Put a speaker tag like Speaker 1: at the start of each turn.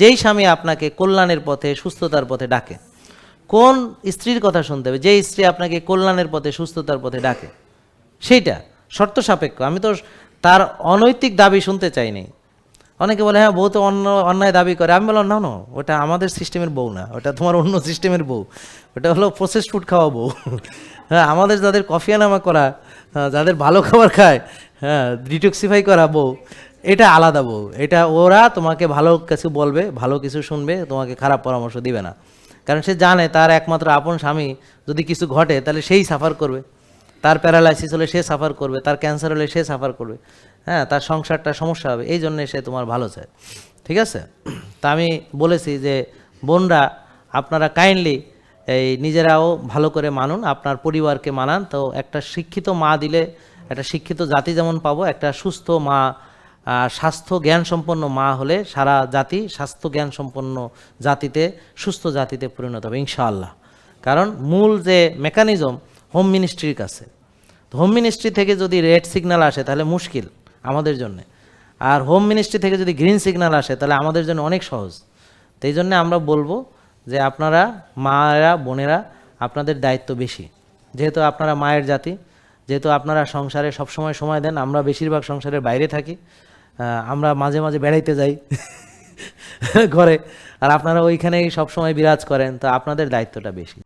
Speaker 1: যেই স্বামী আপনাকে কল্যাণের পথে সুস্থতার পথে ডাকে, কোন স্ত্রীর কথা শুনতে হবে? যেই স্ত্রী আপনাকে কল্যাণের পথে সুস্থতার পথে ডাকে, সেইটা শর্ত সাপেক্ষ। আমি তো তার অনৈতিক দাবি শুনতে চাইনি। অনেকে বলে হ্যাঁ বউ তো অন্যায় দাবি করে। আমি বললাম না, ওটা আমাদের সিস্টেমের বউ না, ওটা তোমার অন্য সিস্টেমের বউ। ওটা হলো প্রসেসড ফুড খাওয়া বউ। হ্যাঁ, আমাদের যাদের কফিয়ানামা করা, যাদের ভালো খাবার খায়, হ্যাঁ, ডিটক্সিফাই করা বউ, এটা আলাদা বউ। এটা ওরা তোমাকে ভালো কিছু বলবে, ভালো কিছু শুনবে, তোমাকে খারাপ পরামর্শ দিবে না। কারণ সে জানে তার একমাত্র আপন স্বামী যদি কিছু ঘটে তাহলে সেই সাফার করবে। তার প্যারালাইসিস হলে সে সাফার করবে, তার ক্যান্সার হলে সে সাফার করবে, হ্যাঁ, তার সংসারটা সমস্যা হবে। এই জন্যে সে তোমার ভালো চায়। ঠিক আছে? তা আমি বলেছি যে বোনরা, আপনারা কাইন্ডলি এই নিজেরাও ভালো করে মানুন, আপনার পরিবারকে মানান। তো একটা শিক্ষিত মা দিলে একটা শিক্ষিত জাতি যেমন পাবো, একটা সুস্থ মা, স্বাস্থ্য জ্ঞান সম্পন্ন মা হলে সারা জাতি স্বাস্থ্য জ্ঞান সম্পন্ন জাতিতে, সুস্থ জাতিতে পরিণত হবে ইনশাআল্লাহ। কারণ মূল যে মেকানিজম হোম মিনিস্ট্রির কাছে। তো হোম মিনিস্ট্রি থেকে যদি রেড সিগন্যাল আসে তাহলে মুশকিল আমাদের জন্যে, আর হোম মিনিস্ট্রি থেকে যদি গ্রিন সিগন্যাল আসে তাহলে আমাদের জন্য অনেক সহজ। তো এই জন্যে আমরা বলবো যে আপনারা মায়েরা, বোনেরা, আপনাদের দায়িত্ব বেশি। যেহেতু আপনারা মায়ের জাতি, যেহেতু আপনারা সংসারে সবসময় সময় দেন, আমরা বেশিরভাগ সংসারের বাইরে থাকি, আমরা মাঝে মাঝে বেড়াইতে যাই ঘরে, আর আপনারা ওইখানেই সবসময় বিরাজ করেন, তো আপনাদের দায়িত্বটা বেশি।